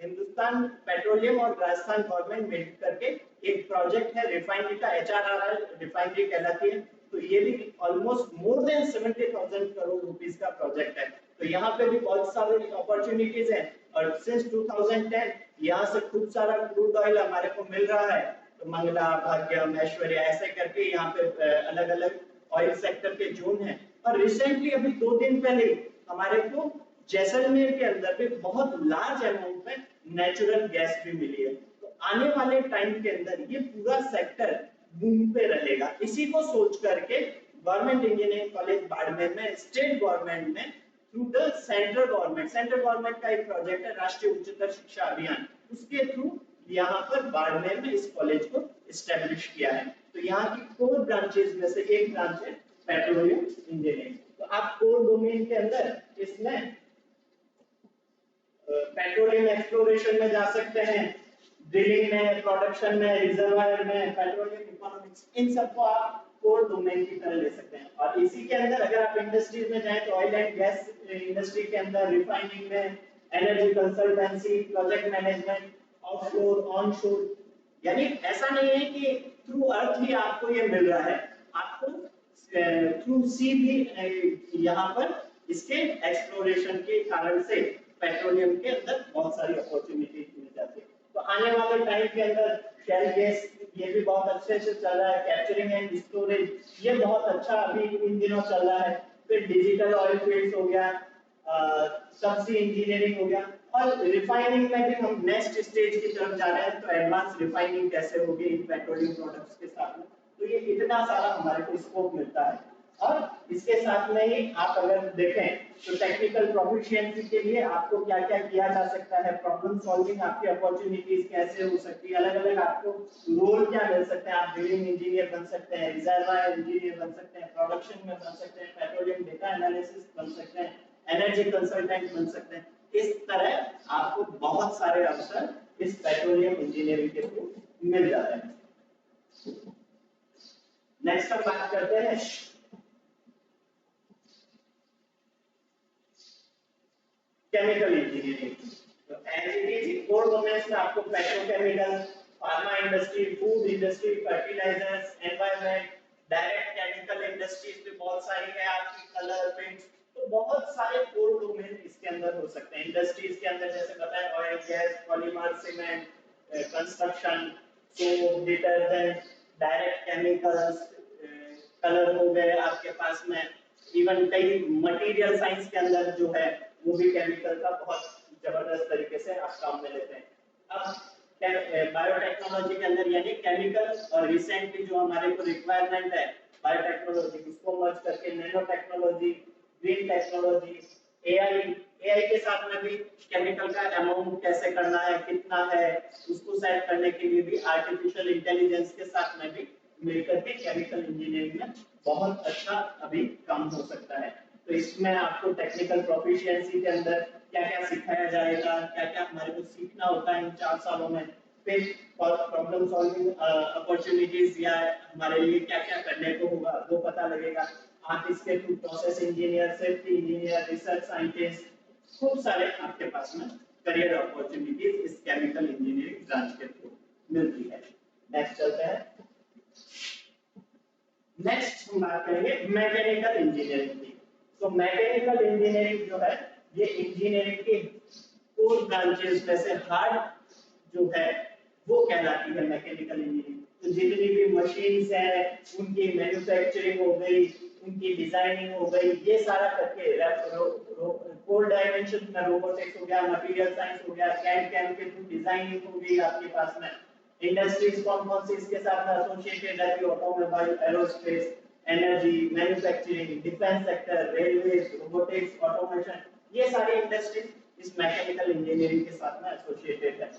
हिंदुस्तान पेट्रोलियम और राजस्थान गवर्नमेंट मिल करके एक प्रोजेक्ट है रिफाइनरी का, HRRL रिफाइनरी कहलाती है। तो ये भी almost more than 70,000 crore rupees का प्रोजेक्ट है। तो यहाँ पे भी बहुत सारी अपॉर्चुनिटीज है और सिंस 2010 यहाँ से खूब सारा क्रूड ऑयल हमारे को मिल रहा है। तो मंगला, भाग्यम, ऐश्वर्या ऐसे करके यहाँ पे अलग अलग ऑयल सेक्टर के जोन है। और रिसेंटली अभी 2 दिन पहले हमारे को जैसलमेर के अंदर भी बहुत लार्ज अमाउंट में नेचुरल गैस भी मिली है। तो आने वाले टाइम के अंदर ये पूरा सेक्टर बूम पे रहेगा। इसी को सोच करके गवर्नमेंट इंजीनियरिंग कॉलेज बाड़मेर में स्टेट गवर्नमेंट ने थ्रू द सेंट्रल गवर्नमेंट का एक प्रोजेक्ट है राष्ट्रीय उच्चतर शिक्षा अभियान, उसके थ्रू यहाँ पर बाड़मेर में इस कॉलेज को एस्टेब्लिश किया है। तो यहाँ की 4 ब्रांचेस में से एक ब्रांच है पेट्रोलियम इंजीनियरिंग। तो आप कोर डोमेन के अंदर इसमें पेट्रोलियम एक्सप्लोरेशन में जा सकते हैं, ड्रिलिंग में, प्रोडक्शन में, रिजर्वायर में, पेट्रोलियम इकोनॉमिक्स, इन सबको आप कोर डोमेन की तरह ले सकते हैं। और इसी के अंदर अगर आप इंडस्ट्रीज में जाएं तो ऑयल एंड गैस इंडस्ट्री के अंदर रिफाइनिंग में, energy consultancy, project management, offshore, onshore, यानी ऐसा नहीं है कि थ्रू अर्थ ही आपको ये मिल रहा है, आपको थ्रू सी भी यहाँ पर इसके एक्सप्लोरेशन के कारण से पेट्रोलियम के अंदर बहुत सारी अपॉर्चुनिटी मिल जाती है। तो आने वाले टाइम के अंदर शेल गैस ये भी बहुत अच्छे से चल रहा है, कैप्चरिंग एंड स्टोरेज ये बहुत अच्छा अभी इन दिनों चल रहा है। फिर डिजिटल ऑयल फील्ड्स हो गया, सबसी इंजीनियरिंग हो गया, और रिफाइनिंग में भी हम नेक्स्ट स्टेज की तरफ जा रहे हैं। तो एडवांस रिफाइनिंग कैसे होगी इन पेट्रोलियम प्रोडक्ट्स के साथ में, तो ये इतना सारा हमारे को स्कोप मिलता है। और इसके साथ में ही आप अगर देखें तो टेक्निकल प्रोफिशिएंसी के लिए आपको क्या क्या किया जा सकता है, प्रॉब्लम सॉल्विंग आपकी अपॉर्चुनिटीज कैसे हो सकती है, अलग अलग आपको रोल क्या मिल सकते हैं। आप ड्रिलिंग इंजीनियर बन सकते हैं, रिजर्वायर इंजीनियर बन सकते हैं, प्रोडक्शन में बन सकते हैं, पेट्रोलियम डेटा एनालिसिस बन सकते हैं, एनर्जी कंसल्टेंट बन सकते हैं। इस तरह आपको बहुत सारे अवसर इस पेट्रोलियम इंजीनियरिंग के थ्रू मिल जाते हैं। नेक्स्ट हम बात करते हैं केमिकल इंजीनियरिंग। तो as it is core domains में आपको petrochemical, pharma industry, food industry, fertilisers, environment, direct chemical industries भी बहुत सारी है आपकी, कलर, पेंट्स, तो बहुत सारे कोर डोमेन इसके अंदर हो सकते हैं। इंडस्ट्रीज के अंदर जैसे बताया oil, gas, polymer, cement, construction, soap, detergent, direct chemicals, colour हो गए आपके पास में, इवन कई मटेरियल साइंस के अंदर जो है वो भी केमिकल का बहुत जबरदस्त तरीके से आप काम में लेते हैं। अब बायोटेक्नोलॉजी के अंदर यानी केमिकल और रिसेंटली जो हमारे को रिक्वायरमेंट है बायोटेक्नोलॉजी, उसको मर्ज करके nano technology, green technology, AI, AI के साथ में भी केमिकल का अमाउंट कैसे करना है, कितना है, उसको सेट करने के लिए भी आर्टिफिशियल इंटेलिजेंस के साथ में भी मिलकर के केमिकल इंजीनियरिंग में बहुत अच्छा अभी काम हो सकता है। तो इसमें आपको टेक्निकल प्रोफिशिएंसी के अंदर क्या क्या सिखाया जाएगा, क्या क्या हमारे को सीखना होता है इन 4 सालों में, फिर प्रॉब्लम सॉल्विंग अपॉर्चुनिटीज या हमारे लिए क्या क्या करने को होगा वो पता लगेगा। आप इसके through process engineer, safety engineer, research scientist, खूब सारे आपके पास में करियर अपॉर्चुनिटीज इस केमिकल इंजीनियरिंग ब्रांच के थ्रू मिलती है। नेक्स्ट चलते हैं। नेक्स्ट हम बात करेंगे मैकेनिकल इंजीनियरिंग की। तो मैकेनिकल इंजीनियरिंग जो है ये इंजीनियरिंग के कोर ब्रांचेस में से हार्ड जो है वो कहलाती है मैकेनिकल इंजीनियरिंग। तो जितनी भी मशीन्स हैं उनकी मैन्युफैक्चरिंग हो गई, उनकी डिजाइनिंग हो गई, ये सारा करके कोर डायमेंशन में रोबोटिक्स हो गया, मटेरियल साइंस हो गया, कैड कैम के थ्रू डिजाइनिंग हो गई आपके पास में। इंडस्ट्रीज कौन कौन सी इसके साथ एसोसिएटेड रहती है, automobile, aerospace, energy, manufacturing, defence sector, railway, robotics, automation, ये सारी इंडस्ट्रीज इस मैकेनिकल इंजीनियरिंग के साथ में एसोसिएटेड है।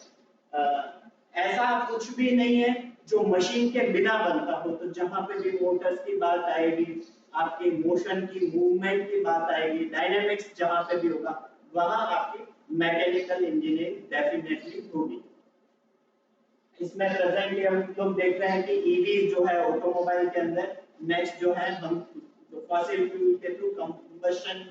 ऐसा कुछ भी नहीं है जो मशीन के बिना बनता हो। तो जहां पे भी मोटर्स की बात आएगी, आपके मोशन की, मूवमेंट की बात आएगी, डायनामिक्स जहां पे भी होगा वहां आपकी मैकेनिकल इंजीनियरिंग डेफिनेटली होगी। इसमें प्रेजेंटली हम लोग देख रहे हैं कि ईवी जो है ऑटोमोबाइल के अंदर, नेक्स्ट जो है हम जो फॉसिल फ्यूल के थ्रू कंबशन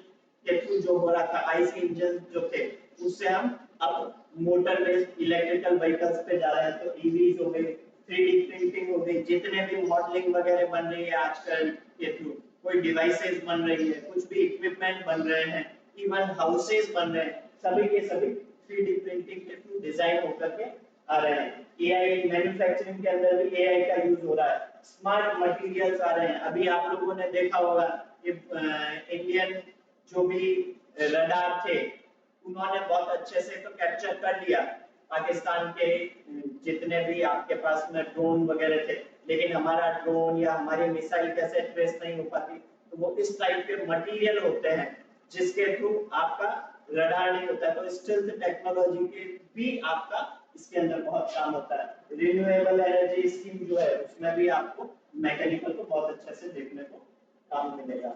के थ्रू जो हो रहा था आईसी इंजन जो थे, उससे हम अब मोटर बेस्ड इलेक्ट्रिकल व्हीकल्स पे जा रहे हैं। तो ईवीज हो गई, 3D प्रिंटिंग हो गई, जितने भी मॉडलिंग वगैरह बन रही है आजकल के थ्रू, कोई डिवाइसेस बन रही है, कुछ भी इक्विपमेंट बन रहे हैं, इवन हाउसेस बन रहे हैं, सभी के सभी 3D प्रिंटिंग के थ्रू डिजाइन होकर के आ रहे हैं। एआई मैन्युफैक्चरिंग के अंदर भी एआई का यूज हो रहा है, स्मार्ट मटेरियल्स आ रहे हैं। अभी आप लोगों ने देखा होगा कि इंडियन जो भी रडार थे उन्होंने बहुत अच्छे से तो कैप्चर कर लिया पाकिस्तान के जितने भी आपके पास में ड्रोन वगैरह थे, लेकिन हमारा ड्रोन या हमारी मिसाइल कैसे ट्रेस नहीं हो पाती। तो वो इस टाइप के मटेरियल होते हैं जिसके थ्रू आपका रडार नहीं होता है। तो स्टिल्थ टेक्नोलॉजी के भी आपका इसके अंदर बहुत काम होता है। रिन्यूएबल एनर्जी स्कीम जो है उसमें भी आपको मैकेनिकल को बहुत अच्छे से देखने को काम मिलेगा।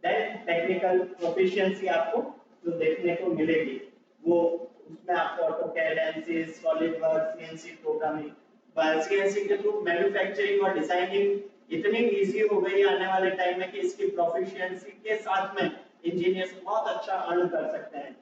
देन टेक्निकल प्रोफिशिएंसी आपको जो देखने को मिलेगी वो उसमें आपको AutoCAD, ANSYS, SolidWorks, CNC programming, CNC के थ्रू मैन्युफैक्चरिंग और डिजाइनिंग इतनी इजी हो गई आने वाले टाइम में कि इसकी प्रोफिशिएंसी के साथ में इंजीनियर्स बहुत अच्छा अर्न कर सकते हैं।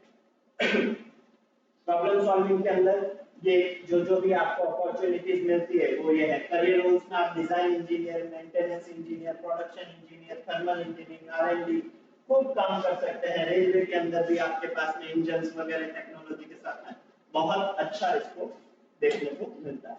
प्रॉब्लम सॉल्विंग के अंदर ये जो भी आपको अपॉर्चुनिटीज मिलती है वो ये है। करियर रोल्स में आप design engineer, maintenance engineer, production engineer, thermal engineering, R and D खूब काम कर सकते हैं। रेलवे के अंदर भी आपके पास में इंजन्स वगैरह टेक्नोलॉजी के साथ में बहुत अच्छा इसको देखने को मिलता है।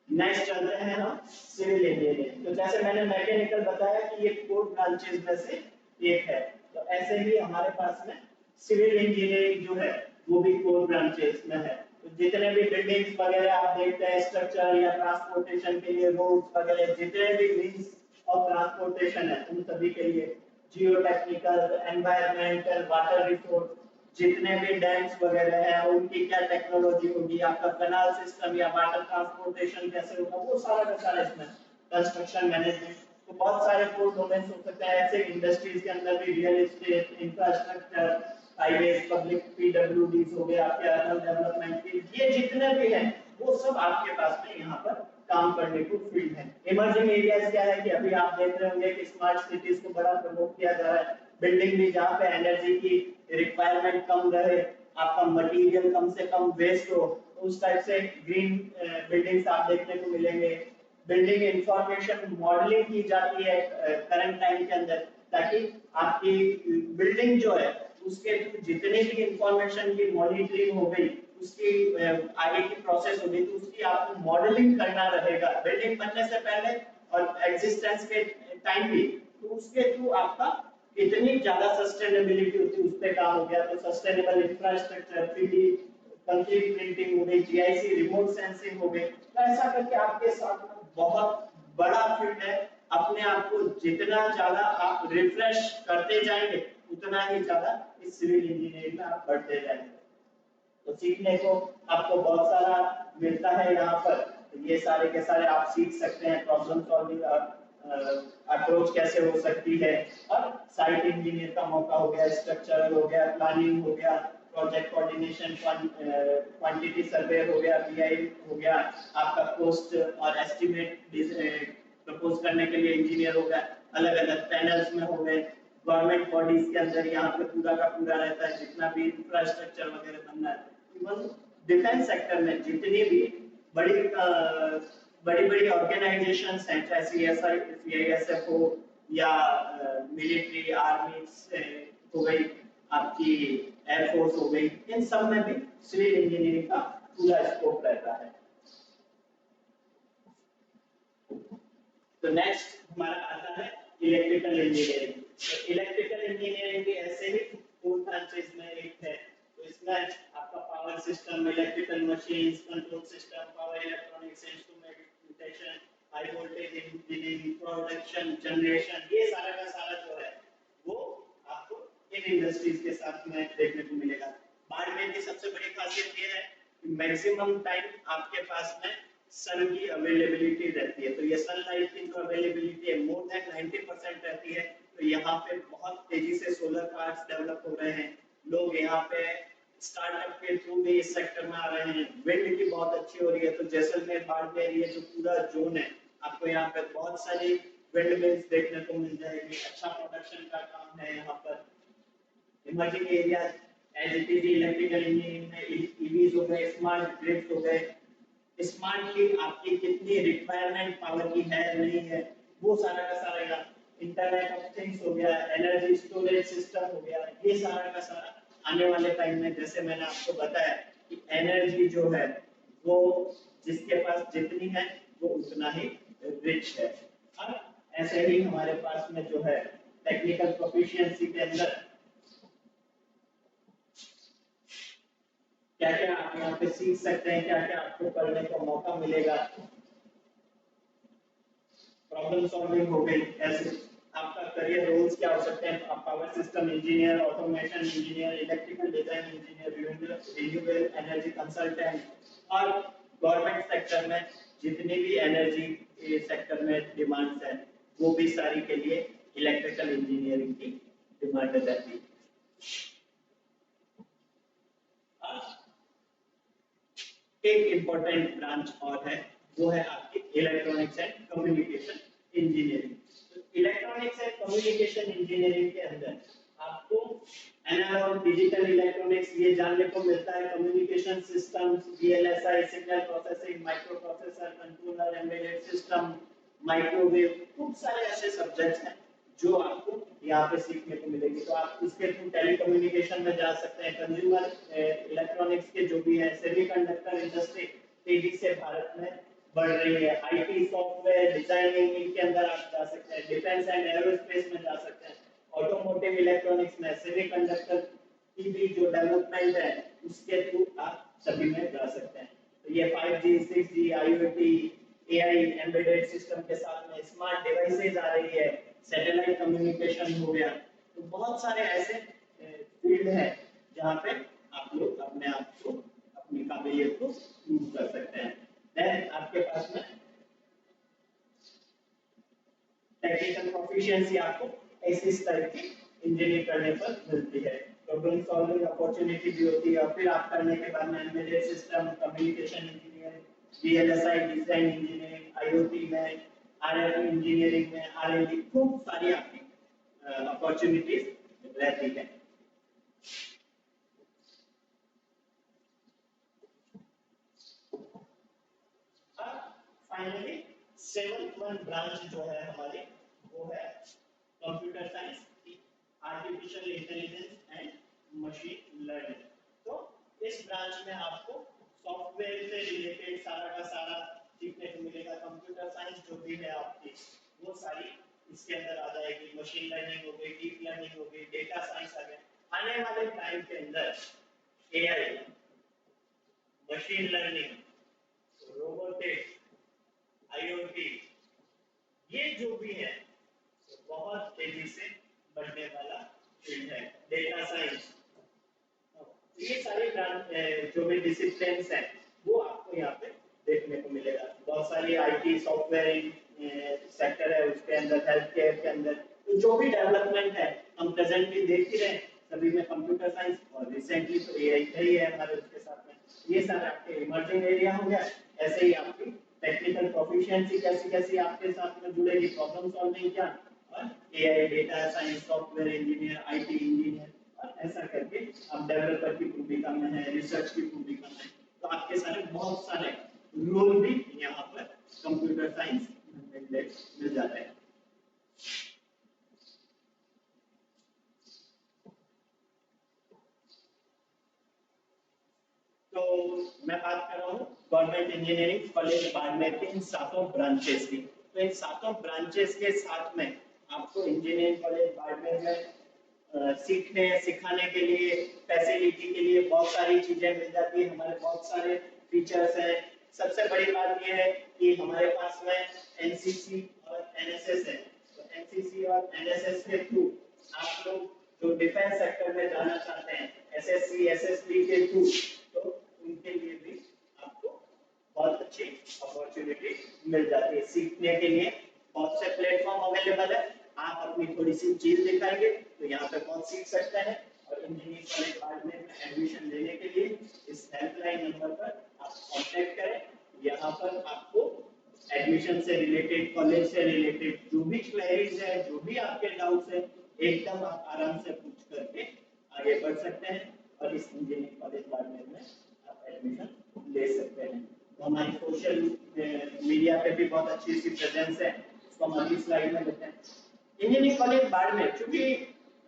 नेक्स्ट चलते हैं हम सिविल इंजीनियरिंग। तो जैसे मैंने मैकेनिकल बताया कि ये कोर ब्रांचेस में से एक है, तो ऐसे ही हमारे पास में सिविल इंजीनियरिंग जो है वो भी कोर ब्रांचेस में है। तो जितने भी बिल्डिंग्स वगैरह आप देखते हैं, स्ट्रक्चर या ट्रांसपोर्टेशन के लिए रोड्स वगैरह, जितने भी मींस ऑफ ट्रांसपोर्टेशन है उन सभी के लिए जियो टेक्निकल, एनवायरमेंटल, वाटर रिसोर्स, जितने भी डैम्स वगैरह हैं उनकी क्या टेक्नोलॉजी होगी, आपका कैनाल सिस्टम या वाटर ट्रांसपोर्टेशन कैसे होगा, वो सारा का सारा इसमें कंस्ट्रक्शन मैनेजमेंट। तो बहुत सारे कोर डोमेन्स हो सकते हैं। ऐसे इंडस्ट्रीज के अंदर भी real estate, infrastructure, highways, public PWDs हो गए, आपके अर्बन डेवलपमेंट के, ये जितने भी हैं वो सब आपके पास में यहाँ पर काम करने को फील्ड है। इमर्जिंग एरियाज क्या है कि अभी आप देख रहे होंगे कि स्मार्ट सिटीज को बड़ा प्रमोट किया जा रहा है। बिल्डिंग भी जहाँ पे एनर्जी की रिक्वायरमेंट कम रहे, आपका मटेरियल कम से कम वेस्ट हो, उस टाइप से ग्रीन बिल्डिंग्स आप देखने को मिलेंगे। बिल्डिंग इंफॉर्मेशन मॉडलिंग की जाती है करंट टाइम के अंदर, ताकि आपकी बिल्डिंग जो है उसके जितने भी इंफॉर्मेशन की मॉनिटरिंग हो गई, उसकी आगे की प्रोसेस होगी, तो उसकी आपको मॉडलिंग करना रहेगा बिल्डिंग बनने से पहले और एग्जिस्टेंस के टाइम भी। तो उसके थ्रू आपका इतनी ज्यादा सस्टेनेबिलिटी होती है उस पे काम हो गया। तो sustainable infrastructure, 3D concrete printing हो गई, जीआईसी रिमोट सेंसिंग हो गई। तो ऐसा करके आपके साथ बहुत बड़ा फील्ड है। अपने आप को जितना ज्यादा आप रिफ्रेश करते जाएंगे उतना ही ज्यादा इस सिविल इंजीनियरिंग में आप बढ़ते जाएंगे। तो सीखने को आपको बहुत सारा मिलता है यहाँ पर। तो ये सारे के सारे आप सीख सकते हैं। प्रॉब्लम सॉल्विंग अप्रोच कैसे हो सकती है, और साइट इंजीनियर का मौका हो गया, स्ट्रक्चरल हो गया, प्लानिंग हो गया, प्रोजेक्ट कोऑर्डिनेशन, क्वांटिटी सर्वे हो गया, बीआई हो गया, आपका कॉस्ट और एस्टिमेट प्रपोज करने के लिए इंजीनियर हो गया, अलग अलग पैनल्स में हो गए, गवर्नमेंट बॉडीज के अंदर यहाँ पे पूरा का पूरा रहता है जितना भी इंफ्रास्ट्रक्चर वगैरह बनना है। इवन डिफेंस सेक्टर में जितनी भी बड़ी बड़ी बड़ी ऑर्गेनाइजेशंस हैं, चाहे सीएसआई सीआईएसएफ हो या मिलिट्री आर्मी हो गई, आपकी एयरफोर्स हो गई, इन सब में भी सिविल इंजीनियरिंग का पूरा स्कोप रहता है। तो नेक्स्ट हमारा आता है इलेक्ट्रिकल इंजीनियरिंग। तो इलेक्ट्रिकल इंजीनियरिंग भी ऐसे ही 4 ब्रांचेस में एक है। तो इसमें आपका power system, electrical machines, control system, power electronics, instrumentation, high voltage engineering, production, generation, ये सारा का सारा जो है वो आपको इन इंडस्ट्रीज के साथ में देखने को मिलेगा। बाड़मेर की सबसे बड़ी खासियत ये है कि मैक्सिमम टाइम आपके पास में सन की अवेलेबिलिटी रहती है। तो ये सनलाइट की जो अवेलेबिलिटी है मोर देन 90% रहती है। तो यहाँ पे बहुत तेजी से सोलर पार्क्स डेवलप हो रहे हैं। लोग यहाँ पे स्टार्टअप के थ्रू भी इस सेक्टर में आ रहे हैं। विंड की बहुत अच्छी हो रही है। तो जैसलमेर बाड़मेर ये जो पूरा जोन है, आपको यहाँ पे बहुत सारी विंड मिल्स देखने को मिल जाएगी। अच्छा प्रोडक्शन का काम है यहाँ पर। Emerging area as it is electrical engineering में ईवीज हो गए, स्मार्ट ग्रिड्स हो गए, स्मार्टली आपकी कितनी रिक्वायरमेंट पावर की है नहीं है, वो सारा का सारा यहाँ इंटरनेट ऑफ थिंग्स हो गया, एनर्जी स्टोरेज सिस्टम हो गया, ये सारा का सारा आने वाले टाइम में, जैसे मैंने आपको बताया कि एनर्जी जो है वो जिसके पास जितनी है वो उतना ही रिच है। अब ऐसे ही हमारे पास में जो है टेक्निकल प्रोफिशिएंसी के अंदर क्या क्या आप यहाँ पे सीख सकते हैं, क्या क्या आपको करने का मौका मिलेगा। प्रॉब्लम सॉल्विंग हो गई, ऐसे आपका करियर रोल्स क्या हो सकते हैं। आप power system engineer, automation engineer, electrical design engineer, renewable energy consultant, और गवर्नमेंट सेक्टर में जितनी भी एनर्जी सेक्टर में डिमांड्स हैं वो भी सारी के लिए इलेक्ट्रिकल इंजीनियरिंग की डिमांड रहती है। एक इंपॉर्टेंट ब्रांच और है, वो है आपकी electronics and communication engineering. Electronics and communication engineering के अंदर आपको एनालॉग डिजिटल इलेक्ट्रॉनिक्स ये जानने को मिलता है, communication systems, VLSI, signal processing, micro processor, controller, embedded system, microwave, खूब सारे ऐसे सब्जेक्ट्स हैं जो आपको यहाँ पे सीखने को मिलेगी। तो आप इसके थ्रू टेलीकम्युनिकेशन में जा सकते हैं, कंज्यूमर इलेक्ट्रॉनिक्स के जो भी है, सेमीकंडक्टर इंडस्ट्री तेजी से भारत में बढ़ रही है, आईटी सॉफ्टवेयर डिजाइनिंग इनके अंदर आप जा सकते हैं, डिफेंस एंड एरोस्पेस में जा सकते हैं, ऑटोमोटिव इलेक्ट्रॉनिक्स में, सेमीकंडक्टर की भी जो डेवलपमेंट है उसके थ्रू आप सभी में जा सकते हैं। तो ये 5G, 6G, IoT, AI, embedded system के साथ में स्मार्ट डिवाइसेज आ रही है, सैटेलाइट कम्युनिकेशन हो गया। तो बहुत सारे ऐसे फील्ड है जहाँ पे आप लोग अपने आप को, अपनी काबिलियत को प्रूव कर सकते हैं। देन आपके पास में टेक्निकल प्रोफिशिएंसी आपको इस तरह की इंजीनियरिंग करने पर मिलती है। प्रॉब्लम सॉल्विंग अपॉर्चुनिटी भी होती है, और फिर आप करने के बाद में embedded system, communication engineering, VLSI design engineering, IoT में, आरएफ इंजीनियरिंग में, आरएनडी, खूब सारी आपकी अपॉर्चुनिटीज रहती है। फाइनली 7th वन ब्रांच जो है हमारी वो है computer science, artificial intelligence and machine learning. तो इस ब्रांच में आपको सॉफ्टवेयर से रिलेटेड सारा का सारा सीखने को मिलेगा। कंप्यूटर साइंस जो भी है आपकी वो सारी इसके अंदर आ जाएगी, मशीन लर्निंग हो गई, डीप लर्निंग हो गई, डेटा साइंस आ गया। आने वाले टाइम के अंदर AI, machine learning, robotics, IoT, ये जो भी है बहुत तेजी से बढ़ने वाला फील्ड है। डेटा साइंस, ये सारे जो भी डिसिप्लिन्स हैं वो आपको यहाँ पे देखने को मिलेगा। बहुत सारी आईटी सॉफ्टवेयर सेक्टर है, उसके अंदर हेल्थ केयर के अंदर तो जो भी डेवलपमेंट है हम प्रेजेंटली देख ही रहे हैं, सभी में कंप्यूटर साइंस और रिसेंटली तो एआई ही है हमारे उसके साथ में। ये सारे आपके इमर्जिंग एरिया हो गया। ऐसे ही आपकी टेक्निकल प्रोफिशिएंसी कैसी कैसी आपके साथ में जुड़ेगी, प्रॉब्लम सॉल्विंग क्या, और AI, data science, software engineer, IT engineer, और ऐसा करके आप डेवलपर की भूमिका में है, रिसर्च की भूमिका में, तो आपके सारे बहुत सारे रोल भी यहाँ पर कंप्यूटर साइंस मिल जाते हैं। तो मैं बात कर रहा हूँ गवर्नमेंट इंजीनियरिंग कॉलेज बाड़मेर के इन 7 ब्रांचेस की। तो इन 7 ब्रांचेस के साथ में आपको इंजीनियरिंग कॉलेज बाड़मेर में सीखने सिखाने के लिए, फैसिलिटी के लिए बहुत सारी चीजें मिल जाती है। हमारे बहुत सारे फीचर्स हैं। सबसे बड़ी बात यह है कि हमारे पास में एनसीसी और एनएसएस है। तो एनसीसी और एनएसएस के थ्रू आप लोग जो डिफेंस सेक्टर में जाना चाहते हैं, एसएससी एसएसबी के थ्रू, तो उनके लिए भी आपको बहुत अच्छी अपॉर्चुनिटी मिल जाती है। सीखने के लिए बहुत से प्लेटफॉर्म अवेलेबल है। आप अपनी थोड़ी सी चीज दिखाएंगे तो यहाँ पे बहुत सीख सकते हैं। और इंजीनियरिंग कॉलेज बाड़मेर में एडमिशन लेने के लिए इस हेल्पलाइन नंबर पर आप कांटेक्ट करें। यहाँ पर आपको एडमिशन से रिलेटेड, कॉलेज से रिलेटेड जो भी क्वेरीज है, जो भी आपके डाउट्स है, एकदम आप आराम से पूछ करके आगे बढ़ सकते हैं और इस इंजीनियरिंग कॉलेज बाड़मेर में आप एडमिशन ले सकते हैं। तो हमारी सोशल मीडिया पे भी बहुत अच्छी सी प्रेजेंस है, उसको हम अगली स्लाइड में देखते हैं। इंजीनियरिंग कॉलेज बाड़मेर क्योंकि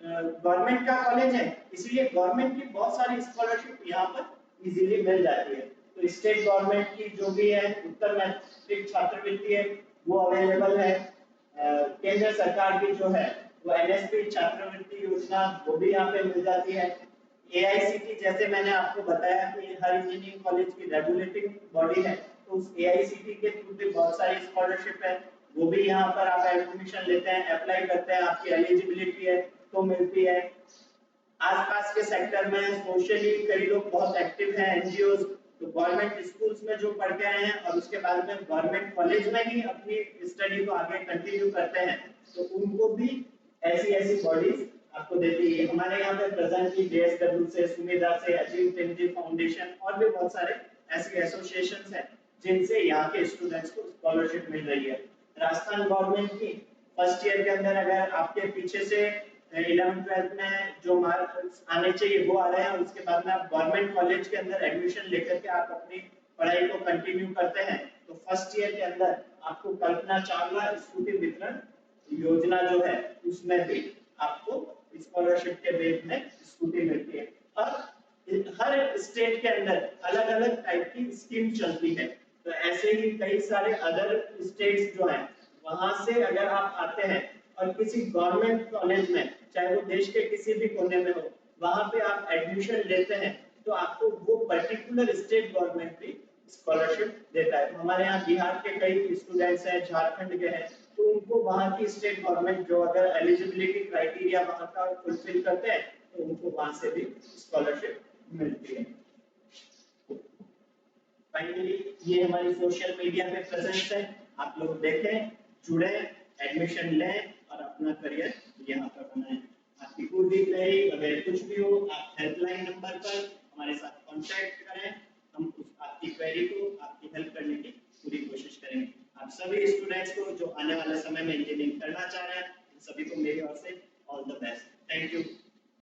गवर्नमेंट का कॉलेज है, इसलिए गवर्नमेंट की बहुत सारी स्कॉलरशिप यहाँ पर इजीली मिल जाती है। तो स्टेट गवर्नमेंट की जो भी है उत्तर मैट्रिक छात्रवृत्ति है वो अवेलेबल है। केंद्र सरकार की जो है वो एनएसपी छात्रवृत्ति योजना वो भी यहाँ पे मिल जाती है। एआईसीटी, जैसे मैंने आपको बताया कि हर इंजीनियरिंग कॉलेज की रेगुलेटिंग बॉडी है, तो उस एआईसीटी के थ्रू भी बहुत सारी स्कॉलरशिप है, वो भी यहाँ पर आप एडमिशन लेते हैं, अप्लाई करते हैं, आपकी एलिजिबिलिटी है तो मिलती है। आसपास के सेक्टर में सोशली कई लोग बहुत एक्टिव हैं, एनजीओ, तो गवर्नमेंट स्कूल्स में जो पढ़ के आए हैं और उसके बाद में गवर्नमेंट कॉलेज में ही अपनी स्टडी को आगे कंटिन्यू करते हैं, तो उनको भी ऐसी ऐसी बॉडीज आपको देती है। हमारे यहाँ पे प्रेजेंटली जेएसडब्ल्यू से, सुमेधा से, अजीम प्रेमजी फाउंडेशन और भी बहुत सारे ऐसे एसोसिएशंस हैं जिनसे यहाँ के स्टूडेंट्स को स्कॉलरशिप मिल रही है। राजस्थान गवर्नमेंट की फर्स्ट ईयर के अंदर अगर आपके पीछे से 11th-12th में जो मार्क्स आने चाहिए वो आ रहे हैं और उसके बाद में आप गवर्नमेंट कॉलेज के अंदर एडमिशन लेकर के आप अपनी पढ़ाई को कंटिन्यू करते हैं, तो फर्स्ट ईयर के अंदर आपको कल्पना चावला स्कूटी वितरण योजना जो है उसमें भी आपको स्कॉलरशिप के बेस में स्कूटी मिलती है। और हर स्टेट के अंदर अलग अलग टाइप की स्कीम चलती है, तो ऐसे ही कई सारे अदर स्टेट्स जो हैं वहां से अगर आप आते हैं और किसी गवर्नमेंट कॉलेज में, चाहे वो देश के किसी भी कोने में हो, वहां पे आप एडमिशन लेते हैं तो आपको वो पर्टिकुलर स्टेट गवर्नमेंट भी स्कॉलरशिप देता है। तो हमारे यहाँ बिहार के कई स्टूडेंट्स हैं, झारखंड के हैं, तो उनको वहाँ की स्टेट गवर्नमेंट जो अगर एलिजिबिलिटी क्राइटेरिया वहाँ का फुलफिल करते हैं तो उनको वहाँ से भी स्कॉलरशिप मिलती है। फाइनली ये हमारी सोशल मीडिया पे प्रेजेंस है, आप लोग देखें, जुड़े, एडमिशन लें और अपना करियर यहाँ पर बनाएं। आपकी कोई भी क्वेरी अगर कुछ भी हो, आप हेल्पलाइन नंबर पर हमारे साथ कांटेक्ट करें, हम उस आपकी क्वेरी को आपकी हेल्प करने की पूरी कोशिश करेंगे। आप सभी स्टूडेंट्स को जो आने वाले समय में इंजीनियरिंग करना चाह रहे हैं, सभी को मेरी ओर से all the best. Thank you.